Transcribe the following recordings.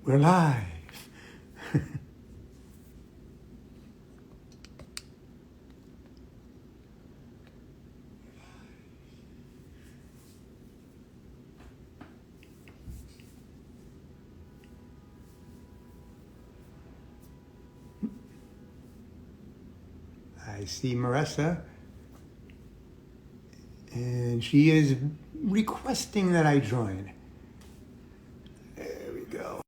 We're live. I see Maressa, and she is requesting that I join. There we go.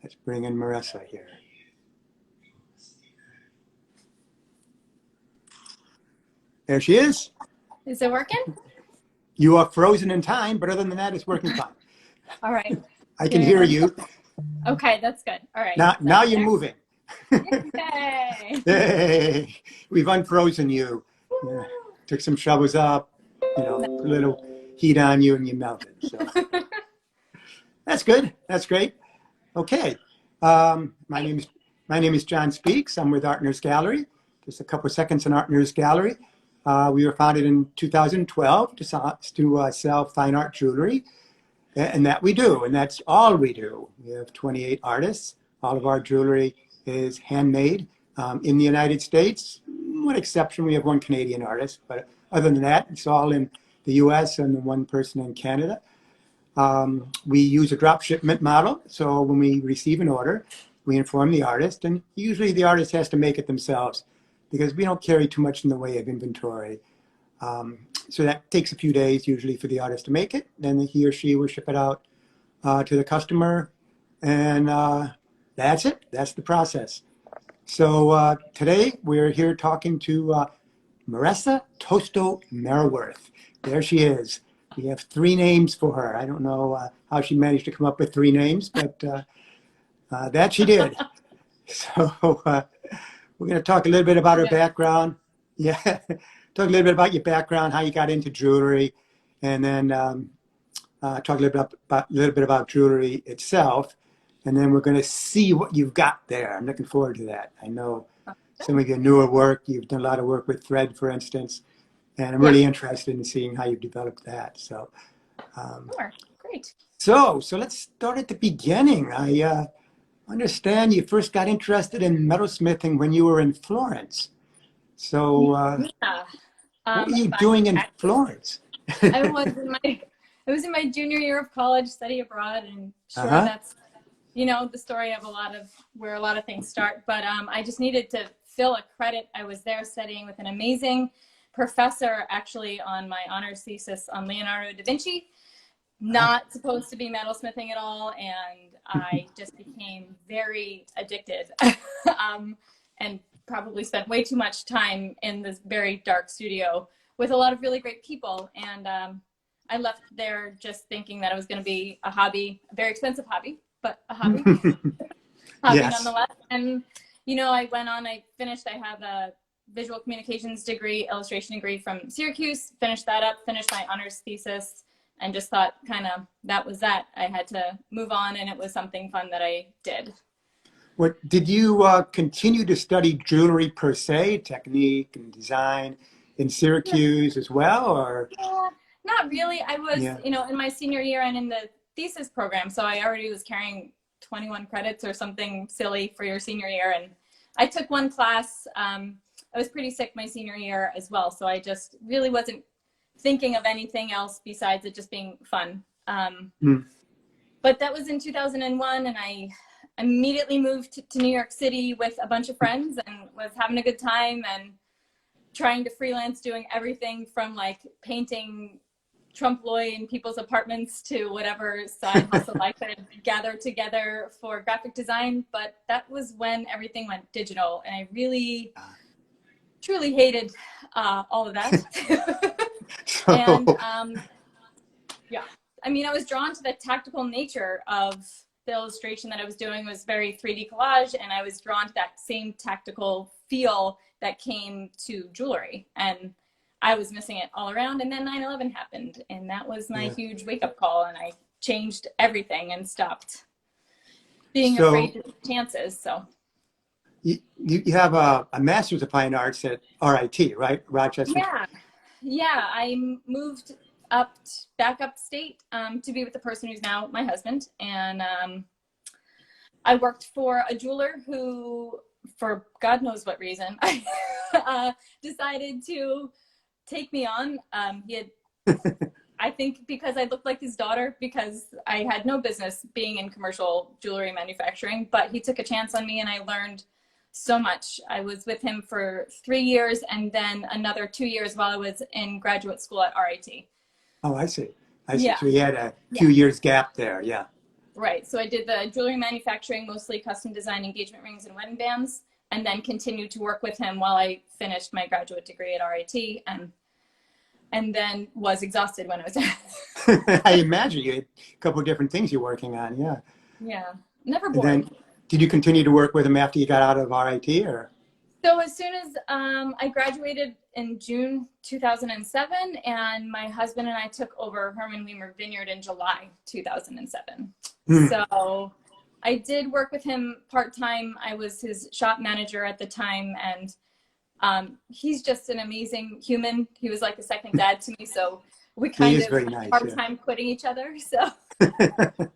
Let's bring in Maressa here. There she is. Is it working? You are frozen in time, but other than that, it's working fine. All right. I can hear you. Okay, that's good. All right. Now you're moving. Yay! Hey, we've unfrozen you. Yeah, took some shovels up, put a little heat on you, and you melted. So that's good. That's great. Okay. My name is John Speaks. I'm with Art Nurse Gallery. Just a couple seconds on Art Nurse Gallery. We were founded in 2012 to sell fine art jewelry, and that we do, and that's all we do. We have 28 artists. All of our jewelry is handmade in the United States. One exception, we have one Canadian artist, but other than that, it's all in the US and one person in Canada. We use a drop shipment model, so when we receive an order, we inform the artist, and usually the artist has to make it themselves because we don't carry too much in the way of inventory. So that takes a few days usually for the artist to make it. Then he or she will ship it out to the customer, and that's it. That's the process. So today we're here talking to Maressa Tosto Merwarth. There she is. We have 3 names for her. I don't know how she managed to come up with 3 names, but that she did. So we're going to talk a little bit about her background. Yeah, talk a little bit about your background, how you got into jewelry, and then talk a little bit about jewelry itself. And then we're going to see what you've got there. I'm looking forward to that. I know some of your newer work, you've done a lot of work with thread, for instance, and I'm really interested in seeing how you've developed that. So, Sure. Great. So let's start at the beginning. I understand you first got interested in metalsmithing when you were in Florence. So what were you doing in Florence? I was in my junior year of college, study abroad, and that's the story of where a lot of things start. But I just needed to fill a credit. I was there studying with an amazing professor, actually, on my honors thesis on Leonardo da Vinci. Not supposed to be metalsmithing at all, and I just became very addicted and probably spent way too much time in this very dark studio with a lot of really great people. And I left there just thinking that it was going to be a hobby, a very expensive hobby, but a hobby. Nonetheless. And, I went on, I have a visual communications degree, illustration degree from Syracuse, finished that up, finished my honors thesis, and just thought that was that. I had to move on, and it was something fun that I did. What did you continue to study jewelry per se, technique and design in Syracuse as well, or? Yeah, not really. I was, in my senior year and in the thesis program, so I already was carrying 21 credits or something silly for your senior year, and I took one class. I was pretty sick my senior year as well, so I just really wasn't thinking of anything else besides it just being fun. But that was in 2001, and I immediately moved to New York City with a bunch of friends and was having a good time and trying to freelance, doing everything from like painting trompe l'oeil in people's apartments to whatever side hustle I could gather together for graphic design. But that was when everything went digital, and I really truly hated all of that. And I was drawn to the tactical nature of the illustration that I was doing. Was very 3D collage, and I was drawn to that same tactical feel that came to jewelry, and I was missing it all around. And then 9/11 happened, and that was my huge wake-up call, and I changed everything and stopped being afraid to take chances. So you have a master's of fine arts at RIT, right? Rochester. Yeah. I moved back upstate to be with the person who's now my husband, and I worked for a jeweler who, for God knows what reason, decided to take me on. He had, I think because I looked like his daughter, because I had no business being in commercial jewelry manufacturing, but he took a chance on me and I learned so much. I was with him for 3 years and then another 2 years while I was in graduate school at RIT. Oh, I see. I see. Yeah. So you had a few years gap there. Yeah. Right. So I did the jewelry manufacturing, mostly custom design engagement rings and wedding bands, and then continued to work with him while I finished my graduate degree at RIT, and then was exhausted when I was done. I imagine you had a couple of different things you're working on. Yeah. Yeah. Never And bored. then, did you continue to work with him after you got out of RIT, or? So as soon as I graduated in June 2007, and my husband and I took over Herman Weimer Vineyard in July 2007. So I did work with him part-time. I was his shop manager at the time, and he's just an amazing human. He was like a second dad to me, so we kind of very nice, hard time quitting each other. So no,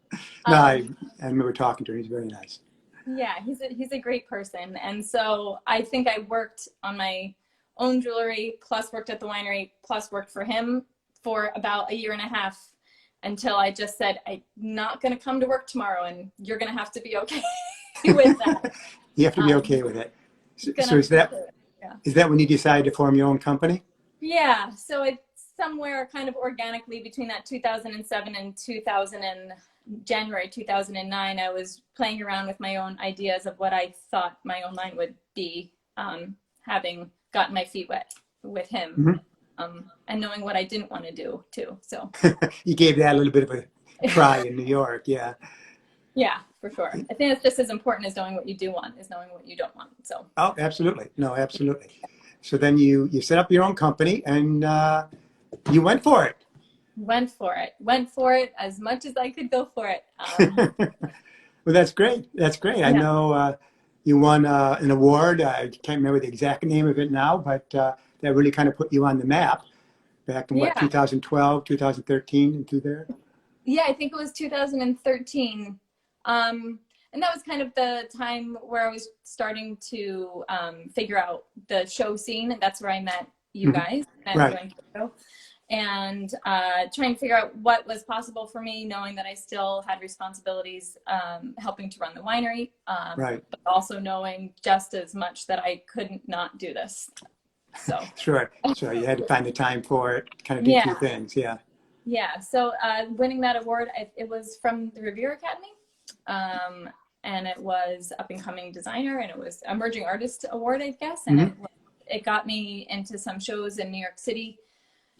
I remember talking to him. He's very nice. Yeah, he's a great person. And so I think I worked on my own jewelry, plus worked at the winery, plus worked for him for about a year and a half, until I just said, I'm not going to come to work tomorrow, and you're going to have to be okay with that. You have to be okay with it. So is that when you decided to form your own company? Yeah. So it's somewhere kind of organically between that 2007 and January 2009, I was playing around with my own ideas of what I thought my own line would be, having gotten my feet wet with him, and knowing what I didn't want to do too. So you gave that a little bit of a try in New York. Yeah. Yeah, for sure. I think it's just as important as knowing what you do want is knowing what you don't want. So. Oh, absolutely. No, absolutely. So then you set up your own company, and you went for it. Went for it as much as I could go for it. Well, that's great. That's great. Yeah. I know you won an award. I can't remember the exact name of it now, but that really kind of put you on the map back in 2012, 2013, and through there? Yeah, I think it was 2013. And that was kind of the time where I was starting to figure out the show scene. And that's where I met you guys. Right. And trying to figure out what was possible for me, knowing that I still had responsibilities helping to run the winery, but also knowing just as much that I couldn't not do this. So Sure. So you had to find the time for it, kind of do two things. Yeah. Yeah. So winning that award, it was from the Revere Academy. And it was up and coming designer, and it was Emerging Artist Award, I guess. And it got me into some shows in New York City,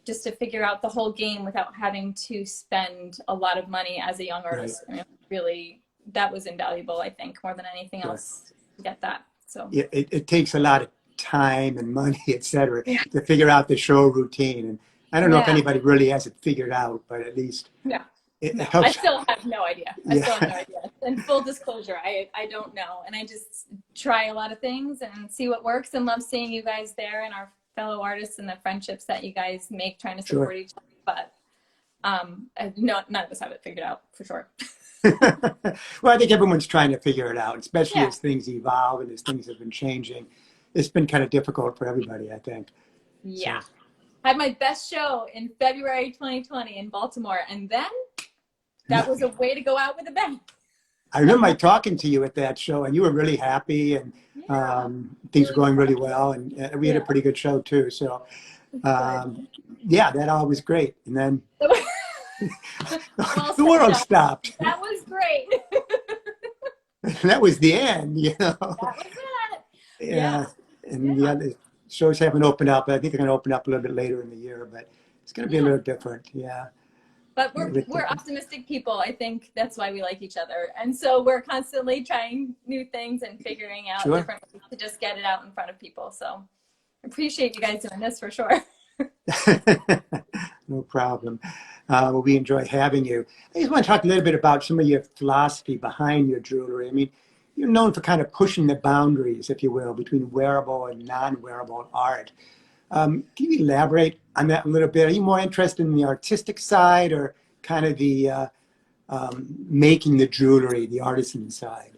just to figure out the whole game without having to spend a lot of money as a young artist. I mean, really, that was invaluable, I think, more than anything else to get that. So yeah, it takes a lot of time and money, et cetera, to figure out the show routine. And I don't know if anybody really has it figured out, but at least it helps. I still have no idea. I still have no idea. And full disclosure, I don't know. And I just try a lot of things and see what works, and love seeing you guys there and our fellow artists and the friendships that you guys make trying to support each other. But none of us have it figured out, for sure. Well, I think everyone's trying to figure it out, especially as things evolve and as things have been changing. It's been kind of difficult for everybody, I think. Yeah. So. I had my best show in February 2020 in Baltimore, and then that was a way to go out with a bang. I remember talking to you at that show, and you were really happy, and things were going really well, and we had a pretty good show too. So, that all was great. And then the world stopped. That was great. That was the end, you know. That was it. Yeah. And the other shows haven't opened up. I think they're going to open up a little bit later in the year, but it's going to be a little different. Yeah. But we're optimistic people. I think that's why we like each other. And so we're constantly trying new things and figuring out different ways to just get it out in front of people. So I appreciate you guys doing this for sure. No problem. Well, we enjoy having you. I just want to talk a little bit about some of your philosophy behind your jewelry. I mean, you're known for kind of pushing the boundaries, if you will, between wearable and non-wearable art. Can you elaborate on that a little bit? Are you more interested in the artistic side, or kind of the making the jewelry, the artisan side?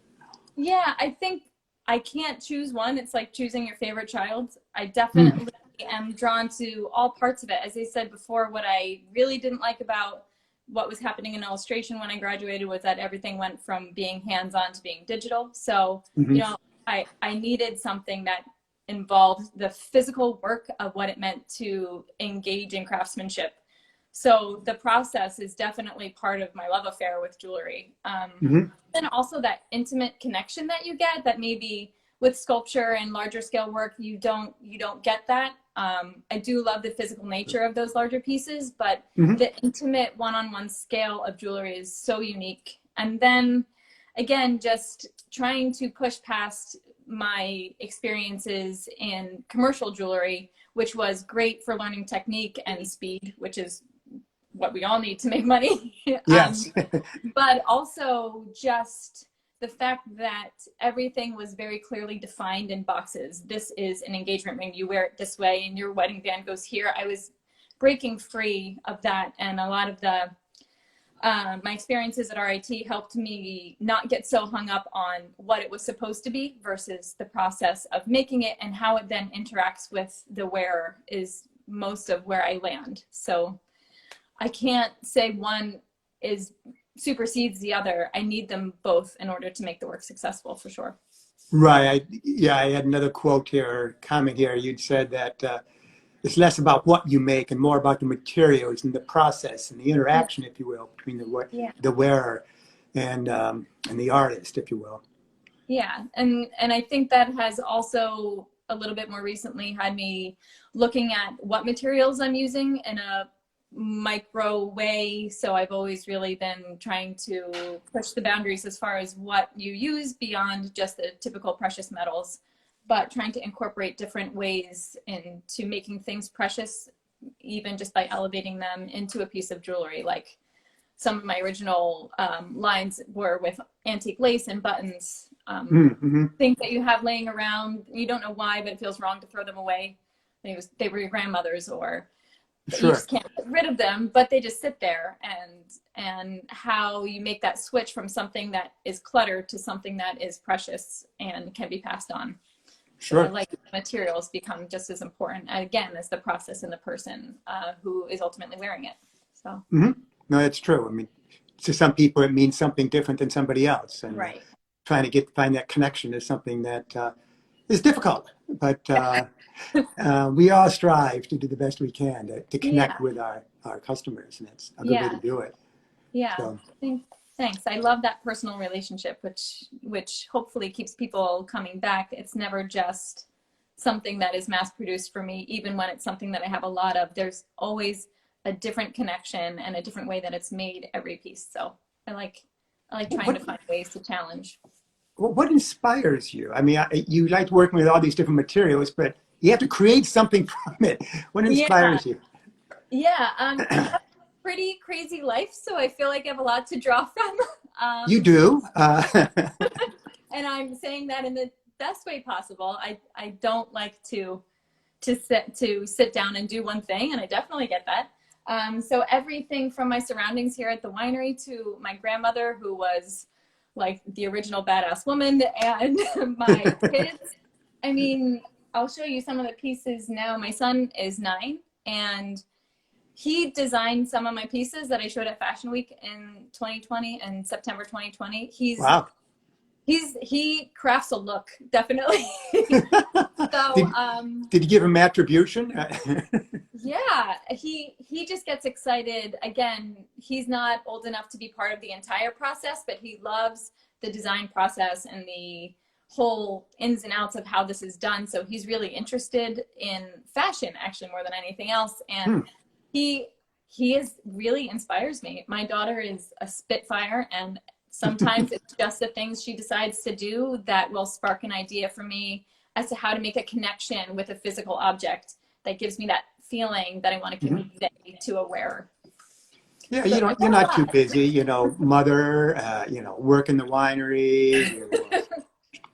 Yeah, I think I can't choose one. It's like choosing your favorite child. I Mm. definitely am drawn to all parts of it. As I said before, what I really didn't like about what was happening in illustration when I graduated was that everything went from being hands-on to being digital. So, Hmm. I needed something that involved the physical work of what it meant to engage in craftsmanship. So the process is definitely part of my love affair with jewelry. Hmm. And also that intimate connection that you get that maybe with sculpture and larger scale work you don't get that. I do love the physical nature of those larger pieces, but Hmm. the intimate one-on-one scale of jewelry is so unique. And then again, just trying to push past my experiences in commercial jewelry, which was great for learning technique and speed, which is what we all need to make money. Yes. But also just the fact that everything was very clearly defined in boxes. This is an engagement ring. You wear it this way, and your wedding band goes here. I was breaking free of that, and a lot of the my experiences at RIT helped me not get so hung up on what it was supposed to be versus the process of making it, and how it then interacts with the wearer is most of where I land. So I can't say one is supersedes the other. I need them both in order to make the work successful, for sure. Right. Yeah, I had another quote here, or comment here. You'd said that it's less about what you make and more about the materials and the process and the Yeah. interaction, if you will, between Yeah. the wearer and the artist, if you will. Yeah. And I think that has also a little bit more recently had me looking at what materials I'm using in a micro way. So I've always really been trying to push the boundaries as far as what you use beyond just the typical precious metals, but trying to incorporate different ways into making things precious, even just by elevating them into a piece of jewelry. Like some of my original lines were with antique lace and buttons, Mm-hmm. things that you have laying around. You don't know why, but it feels wrong to throw them away. They were your grandmother's, or you Sure. just can't get rid of them, but they just sit there. And how you make that switch from something that is cluttered to something that is precious and can be passed on. So I Sure. like materials become just as important, again, as the process and the person who is ultimately wearing it. So Hmm. No, that's true. I mean, to some people, it means something different than somebody else, and right. trying to find that connection is something that is difficult. But we all strive to do the best we can to connect Yeah. with our customers, and it's a good way to Yeah. do it. Yeah. So, Thanks. I love that personal relationship, which hopefully keeps people coming back. It's never just something that is mass produced for me, even when it's something that I have a lot of. There's always a different connection and a different way that it's made every piece. So I like trying what to find ways to challenge. what inspires you? I mean, you like working with all these different materials, but you have to create something from it. What Yeah. inspires you? Yeah. I have a pretty crazy life, so I feel like I have a lot to draw from. You Um, do. and I'm saying that in the best way possible. I don't like to sit down and do one thing, and I definitely get that. So everything from my surroundings here at the winery to my grandmother, who was like the original badass woman, and my kids. I mean, I'll show you some of the pieces now. My son is 9, and he designed some of my pieces that I showed at Fashion Week in 2020, in September 2020. Wow. He crafts a look, definitely. So did did you give him attribution? yeah, he just gets excited. Again, he's not old enough to be part of the entire process, but he loves the design process and the whole ins and outs of how this is done. So he's really interested in fashion, actually, more than anything else. And Hmm. he really inspires me. My daughter is a spitfire, and sometimes it's just the things she decides to do that will spark an idea for me as to how to make a connection with a physical object that gives me that feeling that I want to Mhm. convey to a wearer. Yeah, So you don't. I've You're got a not too lot. busy. Mother. Work in the winery.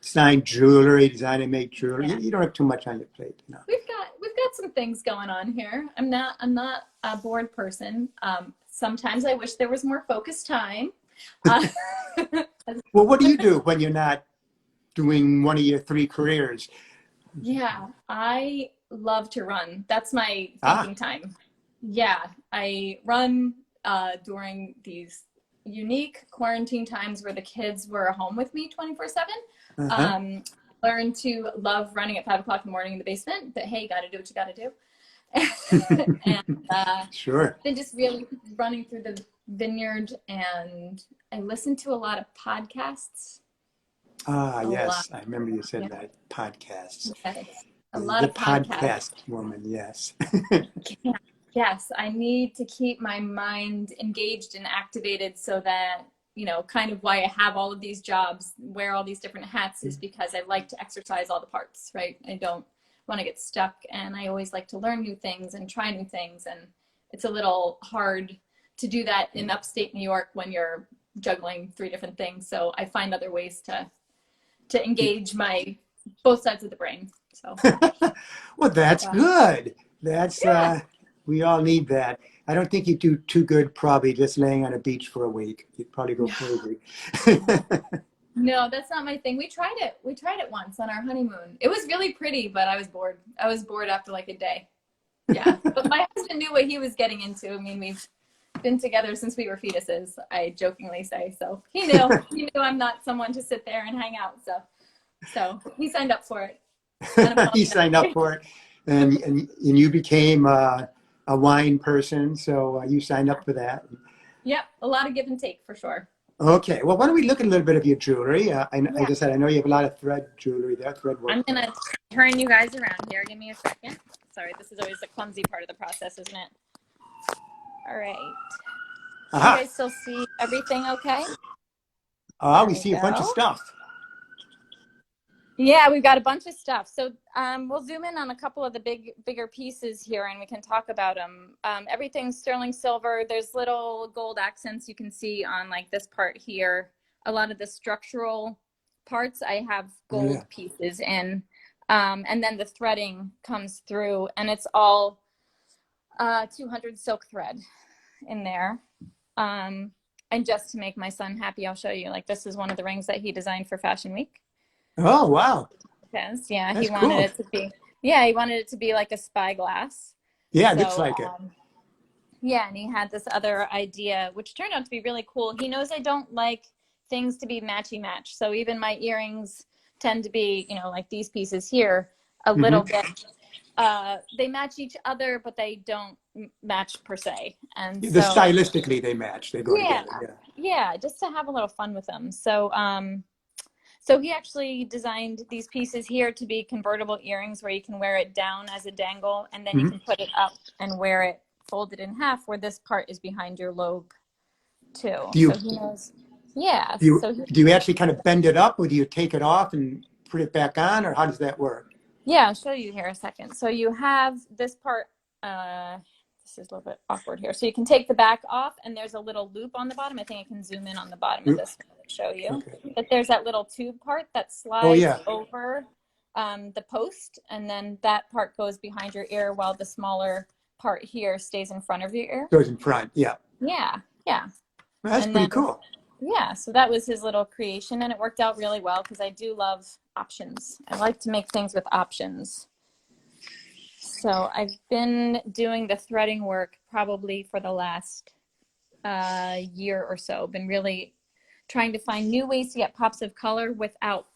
Design jewelry. Design and make jewelry. Yeah, You don't have too much on your plate. No. we've got some things going on here. I'm not a bored person. Sometimes I wish there was more focused time. Uh, Well, what do you do when you're not? doing one of your three careers. Yeah, I love to run. That's my Ah, thinking time. Yeah, I run during these unique quarantine times where the kids were home with me 24/7. uh-huh. Um, Learned to love running at 5 o'clock in the morning in the basement, but hey, got to do what you got to do. And Sure. then just really running through the vineyard, and I listen to a lot of podcasts. Ah, A lot. yes. I remember you Yeah. said that. Podcasts. Yes. A lot The of podcasts. podcast woman, yes. Yeah. Yes, I need to keep my mind engaged and activated so that, kind of why I have all of these jobs, wear all these different hats is because I like to exercise all the parts, right? I don't want to get stuck, and I always like to learn new things and try new things. And it's a little hard to do that in upstate New York when you're juggling three different things. So I find other ways to engage my both sides of the brain. So Well, that's yeah. good. That's Yeah. we all need that. I don't think you do too good probably just laying on a beach for a week. You'd probably go crazy. No, that's not my thing. We tried it. We tried it once on our honeymoon. It was really pretty, but I was bored. I was bored after like a day. Yeah. But my husband knew what he was getting into. I mean, we've been together since we were fetuses, I jokingly say. So he knew. He knew I'm not someone to sit there and hang out. So he signed up for it. He signed up for it, and you became a wine person, so you signed up for that. Yep. A lot of give and take for sure. Okay, well, why don't we look at a little bit of your jewelry? Like Yeah. I said, I know you have a lot of thread jewelry there, thread work. I'm going to turn you guys around here. Give me a second. Sorry, this is always the clumsy part of the process, isn't it? All right. Can you guys still see everything okay? We see a bunch of stuff. Yeah, we've got a bunch of stuff. So we'll zoom in on a couple of the bigger pieces here, and we can talk about them. Everything's sterling silver. There's little gold accents you can see on like this part here. A lot of the structural parts I have gold pieces in, and then the threading comes through, and it's all 200 silk thread in there. And just to make my son happy, I'll show you. Like this is one of the rings that he designed for Fashion Week. Oh, wow. Yes, yeah, That's he wanted cool. it to be. Yeah, he wanted it to be like a spyglass. Yeah, it looks like it. Yeah, and he had this other idea, which turned out to be really cool. He knows I don't like things to be matchy match. So even my earrings tend to be, like these pieces here, a little bit. They match each other, but they don't match per se. And so stylistically they match. They go together. Yeah, just to have a little fun with them. So he actually designed these pieces here to be convertible earrings where you can wear it down as a dangle, and then you can put it up and wear it folded in half where this part is behind your lobe too. So he knows. Yeah. Do you actually kind of bend it up, or do you take it off and put it back on, or how does that work? Yeah, I'll show you here a second. So you have this part, this is a little bit awkward here. So you can take the back off, and there's a little loop on the bottom. I think I can zoom in on the bottom of this to show you. Okay. But there's that little tube part that slides over the post, and then that part goes behind your ear while the smaller part here stays in front of your ear. Goes in front, yeah. Yeah. Well, that's pretty cool. Yeah, so that was his little creation, and it worked out really well because I do love options. I like to make things with options. So I've been doing the threading work probably for the last year or so. Been really trying to find new ways to get pops of color without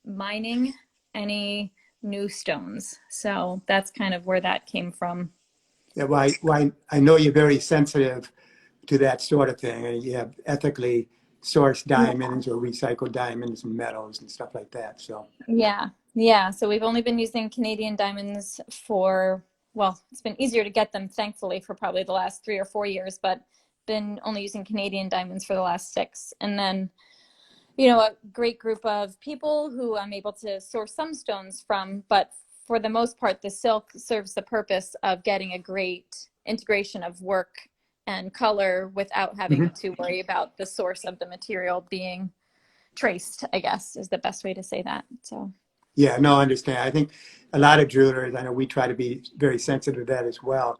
mining any new stones. So that's kind of where that came from. Yeah, well, I know you're very sensitive to that sort of thing. And you have ethically sourced diamonds or recycled diamonds and metals and stuff like that. So yeah. So we've only been using Canadian diamonds for, well, it's been easier to get them, thankfully, for probably the last 3 or 4 years, but been only using Canadian diamonds for the last 6. And then, a great group of people who I'm able to source some stones from, but for the most part, the silk serves the purpose of getting a great integration of work and color without having to worry about the source of the material being traced, I guess, is the best way to say that. So yeah, no, I understand. I think a lot of jewelers, I know we try to be very sensitive to that as well.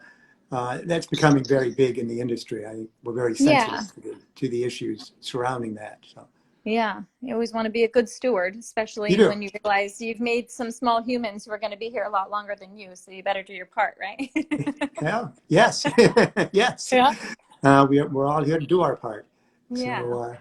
That's becoming very big in the industry. I think we're very sensitive to the issues surrounding that. So Yeah, you always want to be a good steward, You especially do. when you realize you've made some small humans who are going to be here a lot longer than you, so you better do your part, right? Yeah. Yes. Yes. Yeah. We're all here to do our part. Yeah. So,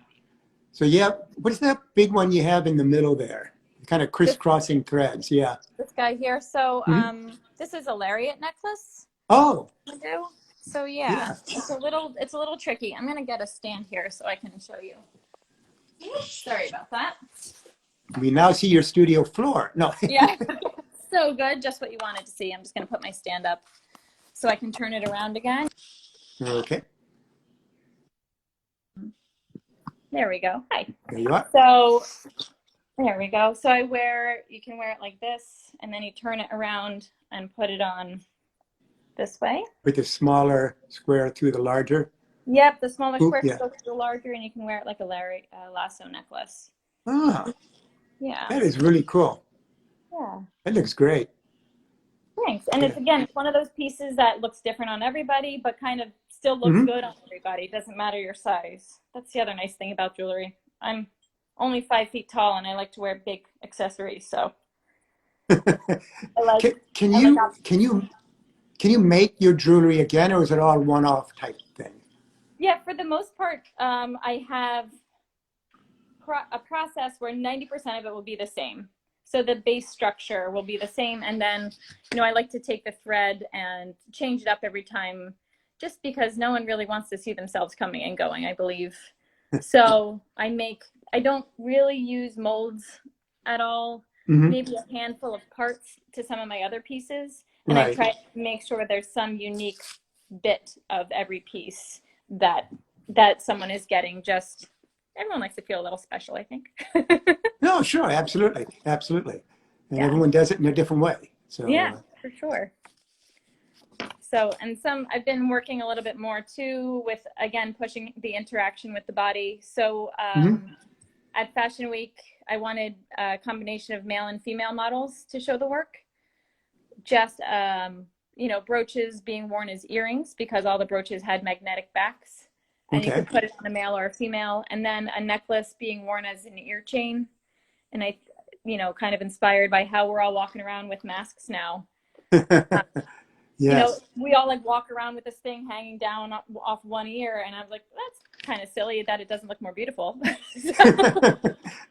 so yeah, what is that big one you have in the middle there? Kind of This crisscrossing threads. Yeah. this guy here. So Mhm. this is a lariat necklace Oh, I do. So yeah, yeah. it's a little tricky. I'm gonna get a stand here so I can show you. Sorry about that. We now see your studio floor. No. Yeah. So good, just what you wanted to see. I'm just gonna put my stand up so I can turn it around again. Okay. There we go. Hi. There you are. So there we go. So you can wear it like this, and then you turn it around and put it on this way. With the smaller square through the larger. Yep, the smaller Oop, square yeah. goes to the larger, and you can wear it like a lasso necklace. Ah, Yeah, that is really cool. yeah. That looks great. Thanks. And Yeah. it's one of those pieces that looks different on everybody, but kind of still looks Hmm. good on everybody. It doesn't matter your size. That's the other nice thing about jewelry. I'm only 5 feet tall, and I like to wear big accessories, so I like Can I like you make your jewelry again, or is it all one-off type thing? Yeah, for the most part, I have a process where 90% of it will be the same. So the base structure will be the same. And then, I like to take the thread and change it up every time just because no one really wants to see themselves coming and going, I believe. So I don't really use molds at all, Hmm. maybe a handful of parts to some of my other pieces. And I Right. try to make sure there's some unique bit of every piece that someone is getting. Just everyone likes to feel a little special, I think. No, sure, absolutely, absolutely. And Yeah, everyone does it in a different way. So, yeah, for sure. So, and I've been working a little bit more too with, again, pushing the interaction with the body. So mhm. at Fashion Week, I wanted a combination of male and female models to show the work. Just, brooches being worn as earrings because all the brooches had magnetic backs. And you Okay. could put it on a male or a female. And then a necklace being worn as an ear chain. And kind of inspired by how we're all walking around with masks now. Uh, Yes. we all like walk around with this thing hanging down off one ear, and I was like, that's kind of silly that it doesn't look more beautiful. So,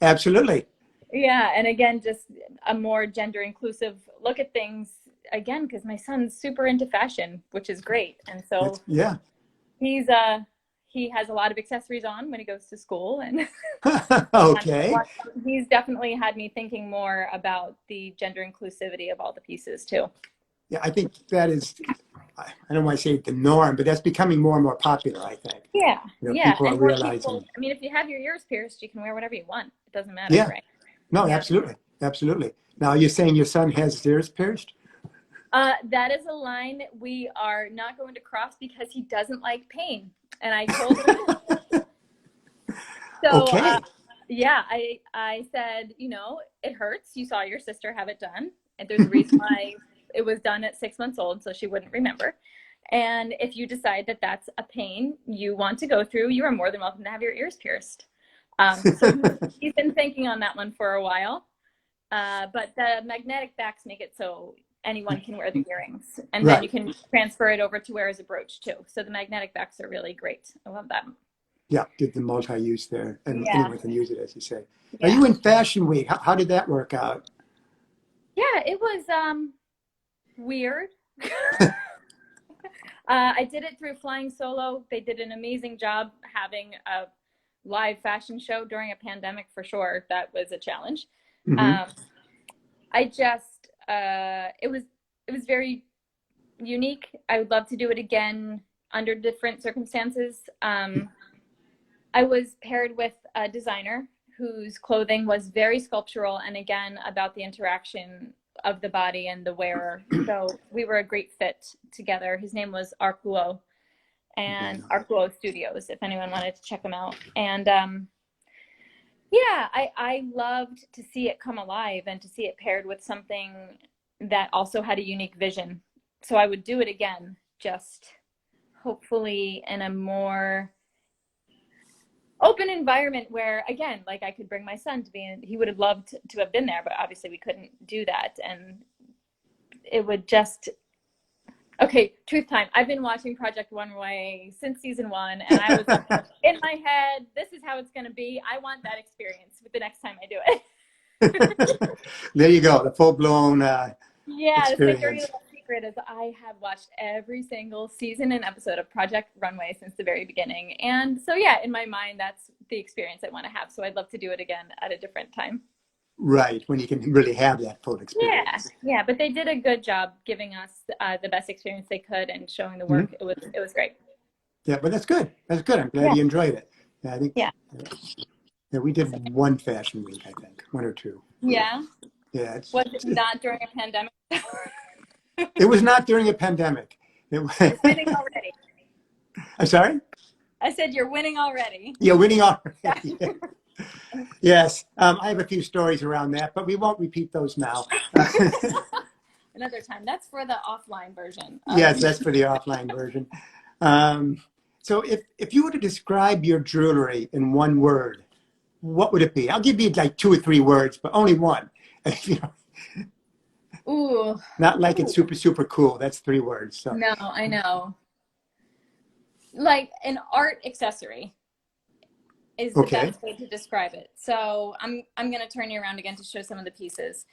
Absolutely. yeah, and again, just a more gender inclusive look at things again because my son's super into fashion, which is great, and so Yeah. he's he has a lot of accessories on when he goes to school, and Okay. he's definitely had me thinking more about the gender inclusivity of all the pieces too. Yeah, I think that is, I don't want to say the norm, but that's becoming more and more popular, I think. Yeah, yeah, People are and more realizing. people. I mean, if you have your ears pierced, you can wear whatever you want. It doesn't matter, Yeah. right? No, Yeah. absolutely. Absolutely. Now, you're saying your son has his ears pierced? That is a line we are not going to cross because he doesn't like pain, and I told him. So, Okay. yeah, I said, it hurts. You saw your sister have it done, and there's a reason why it was done at 6 months old, so she wouldn't remember. And if you decide that that's a pain you want to go through, you are more than welcome to have your ears pierced. So he's been thinking on that one for a while. But the magnetic backs make it so anyone can wear the earrings. And then you Right. can transfer it over to wear as a brooch too. So the magnetic backs are really great. I love them. Yeah, get the multi-use there, and Yeah. anyone can use it, as you say. Now, Yeah. you in Fashion Week. How did that work out? Yeah, it was weird. I did it through Flying Solo. They did an amazing job having a live fashion show during a pandemic for sure. That was a challenge. Hmm. Um, I just it was very unique. I would love to do it again under different circumstances. I was paired with a designer whose clothing was very sculptural and again about the interaction of the body and the wearer. So we were a great fit together. His name was Arcuo and Arcuo Studios, if anyone wanted to check them out. And yeah, I loved to see it come alive and to see it paired with something that also had a unique vision. So I would do it again, just hopefully in a more open environment where, again, like I could bring my son to be in. He would have loved to have been there, but obviously we couldn't do that. And it would just, okay, truth time. I've been watching Project One Way since season 1, and I was in my head, this is how it's going to be. I want that experience with the next time I do it. There you go, the full-blown Yeah, that's my dirty experience. little secret is I have watched every single season and episode of Project Runway since the very beginning. And so, yeah, in my mind, that's the experience I want to have. So I'd love to do it again at a different time. Right, when you can really have that full experience. Yeah, but they did a good job giving us the best experience they could and showing the work. It was great. Yeah, but that's good. That's good. I'm glad Yeah. you enjoyed it. Yeah, I think Yeah. yeah, we did one fashion week, I think, 1 or 2. Yeah. Yeah, Was it not during a pandemic? it was not during a pandemic. It was, You're winning already. I'm sorry? I said you're winning already. Yeah, winning already. Yeah. Yes, I have a few stories around that, but we won't repeat those now. Another time. That's for the offline version. Yes, that's for the offline version. So if you were to describe your jewelry in one word, what would it be? I'll give you like 2 or 3 words, but only one. You know, Ooh. not like it's super, super cool. That's 3 words. So. No, I know. Like an art accessory is the best way to describe it. So I'm going to turn you around again to show some of the pieces.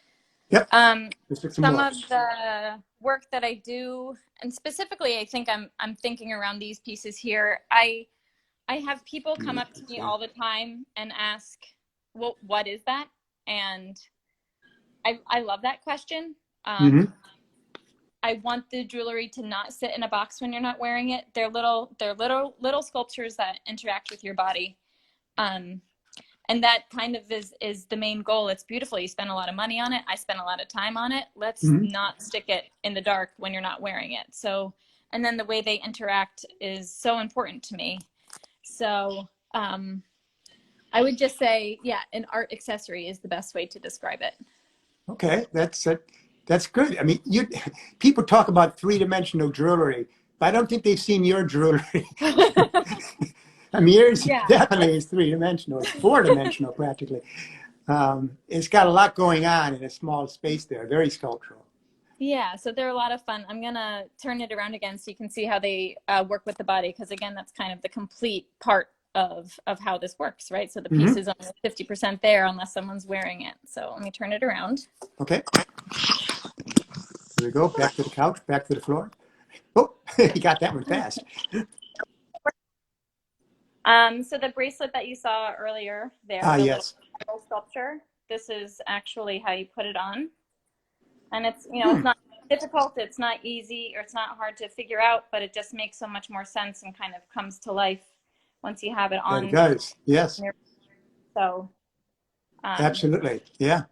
Yep. Some of the work that I do, and specifically, I think I'm thinking around these pieces here. I have people come up to me all the time and ask, "Well, what is that?" And I love that question. I want the jewelry to not sit in a box when you're not wearing it. They're little sculptures that interact with your body. And that kind of is the main goal. It's beautiful. You spend a lot of money on it. I spend a lot of time on it. Let's not stick it in the dark when you're not wearing it. So, and then the way they interact is so important to me. So I would just say, yeah, an art accessory is the best way to describe it. Okay, that's good. I mean, people talk about 3-dimensional jewelry, but I don't think they've seen your jewelry. I mean, yours definitely is 3-dimensional. It's 4-dimensional practically. It's got a lot going on in a small space there. Very sculptural. Yeah, so they're a lot of fun. I'm gonna turn it around again so you can see how they work with the body, because again, that's kind of the complete part of how this works, right? So the piece is only 50% there unless someone's wearing it. So let me turn it around. Okay. Here we go. Back to the couch. Back to the floor. Oh, you got that one fast. So the bracelet that you saw earlier there, yes. little sculpture, this is actually how you put it on. And it's, it's not difficult, it's not easy, or it's not hard to figure out, but it just makes so much more sense and kind of comes to life once you have it on. It does, yes. So. Absolutely, yeah.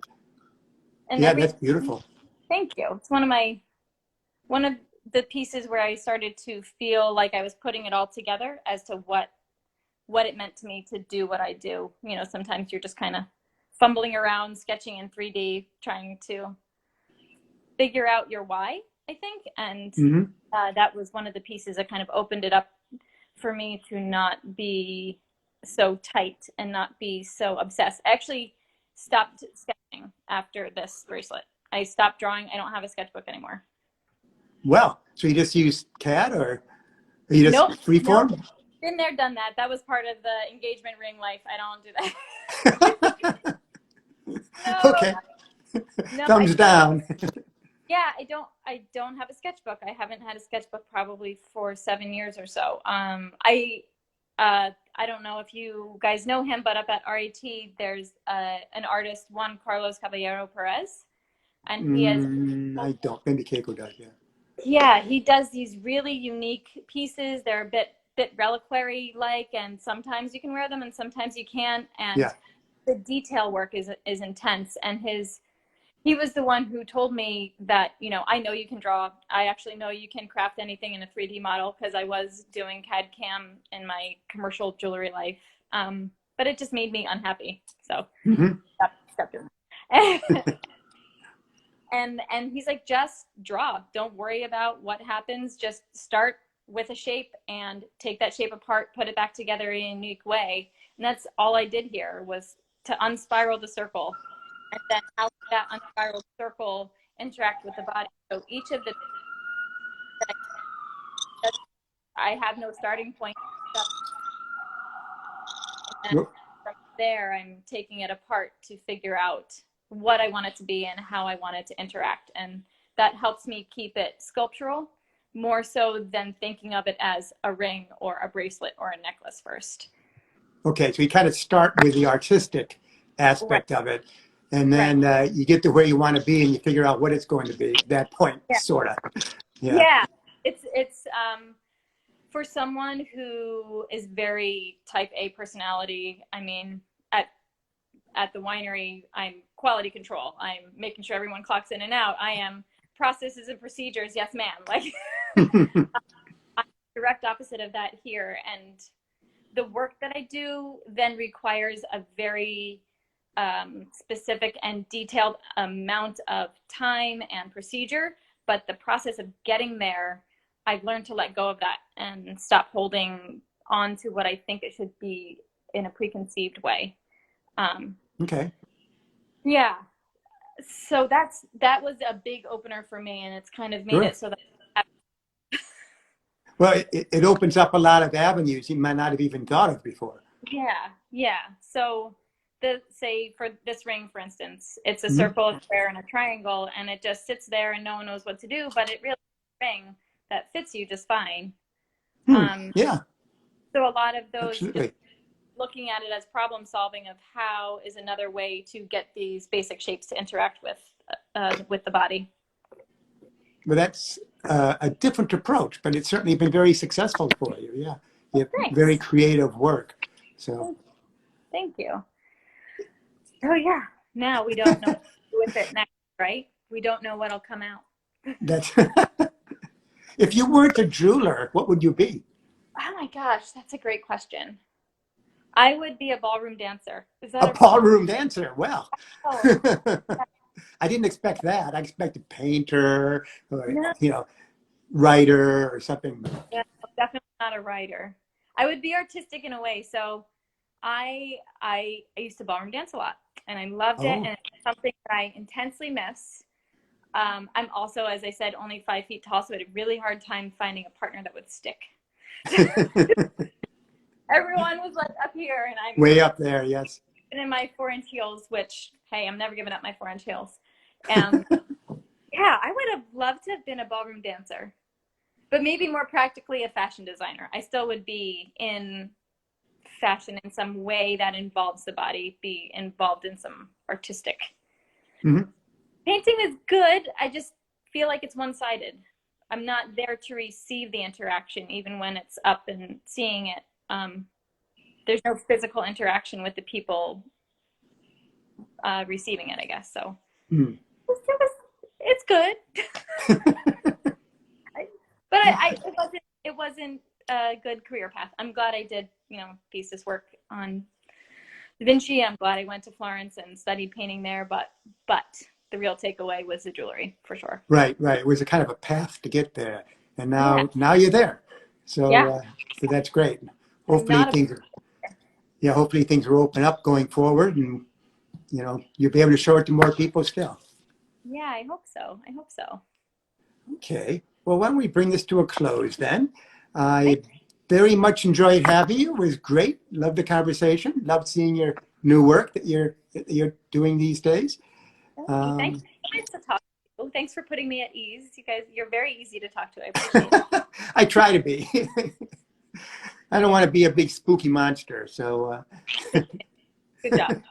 And yeah, that's beautiful. Thank you. It's one of the pieces where I started to feel like I was putting it all together as to what it meant to me to do what I do. Sometimes you're just kind of fumbling around, sketching in 3D, trying to figure out your why, I think. And that was one of the pieces that kind of opened it up for me to not be so tight and not be so obsessed. I actually stopped sketching after this bracelet. I stopped drawing. I don't have a sketchbook anymore. Well, so you just use CAD or you just freeform? Nope. Been there, done that. That was part of the engagement ring life. I don't do that. Okay. Thumbs down. Yeah, I don't have a sketchbook. I haven't had a sketchbook probably for 7 years or so. I don't know if you guys know him, but up at RAT, there's an artist, Juan Carlos Caballero Perez, and he has. I don't. Maybe Keiko does. Yeah. Yeah, he does these really unique pieces. They're a bit reliquary like, and sometimes you can wear them, and sometimes you can't. And the detail work is intense. And he was the one who told me that, I know you can draw. I actually know you can craft anything in a 3D model, because I was doing CAD CAM in my commercial jewelry life. But it just made me unhappy. So stop doing it. And he's like, just draw. Don't worry about what happens. Just start with a shape and take that shape apart, put it back together in a unique way. And that's all I did here, was to unspiral the circle, and then how does that unspiraled circle interact with the body. So each of the, I have no starting point. And from there, I'm taking it apart to figure out what I want it to be and how I want it to interact. And that helps me keep it sculptural, more so than thinking of it as a ring or a bracelet or a necklace first. Okay, so you kind of start with the artistic aspect of it, and then you get to where you want to be, and you figure out what it's going to be at that point, sort of. Yeah, it's for someone who is very type A personality. I mean, at the winery, I'm quality control. I'm making sure everyone clocks in and out. I am processes and procedures. Yes, ma'am. Like, I'm direct opposite of that here. And the work that I do then requires a very specific and detailed amount of time and procedure. But the process of getting there, I've learned to let go of that and stop holding on to what I think it should be in a preconceived way. Okay. Yeah. So that was a big opener for me, and it's kind of made it so that. Well, it opens up a lot of avenues you might not have even thought of before. Yeah. So say for this ring, for instance, it's a circle, a square, and a triangle, and it just sits there and no one knows what to do, but it really is a ring that fits you just fine. Yeah. So a lot of those, absolutely. Looking at it as problem solving of how is another way to get these basic shapes to interact with the body. Well, that's a different approach, but it's certainly been very successful for you. Yeah, you have very creative work. So, thank you. Oh yeah. Now we don't know what to do with it next, right? We don't know what'll come out. That's if you weren't a jeweler, what would you be? Oh my gosh, that's a great question. I would be a ballroom dancer. Is that a ballroom dancer? Well, I didn't expect that. I expected painter, or writer or something. Yeah, definitely not a writer. I would be artistic in a way. So I used to ballroom dance a lot, and I loved it, and it's something that I intensely miss. I'm also, as I said, only 5 feet tall, so I had a really hard time finding a partner that would stick. Everyone was like up here, and I'm way up there. Yes. And in my 4-inch heels, which, hey, I'm never giving up my 4-inch heels. And yeah, I would have loved to have been a ballroom dancer, but maybe more practically a fashion designer. I still would be in fashion in some way that involves the body, be involved in some artistic. Painting is good. I just feel like it's one-sided. I'm not there to receive the interaction, even when it's up and seeing it. There's no physical interaction with the people receiving it, I guess. So it's good. But it wasn't a good career path. I'm glad I did, thesis work on Da Vinci. I'm glad I went to Florence and studied painting there, but the real takeaway was the jewelry, for sure. Right. It was a kind of a path to get there, and now you're there. So, so that's great. Hopefully things will open up going forward, and you'll be able to show it to more people still. Yeah, I hope so. Okay. Well, why don't we bring this to a close then? I very much enjoyed having you. It was great. Loved the conversation. Loved seeing your new work that you're doing these days. Thanks. Nice to talk to you. Thanks for putting me at ease. You guys, you're very easy to talk to. I appreciate it. I try to be. I don't want to be a big spooky monster. So good job.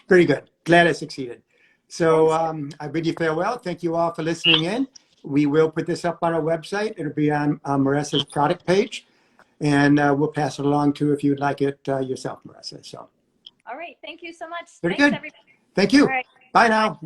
Very good. Glad I succeeded. So I bid you farewell. Thank you all for listening in. We will put this up on our website. It'll be on Maressa's product page, and we'll pass it along to if you'd like it yourself, Maressa. So. All right. Thank you so much. Very good. Everybody. Thank you. Right. Bye now.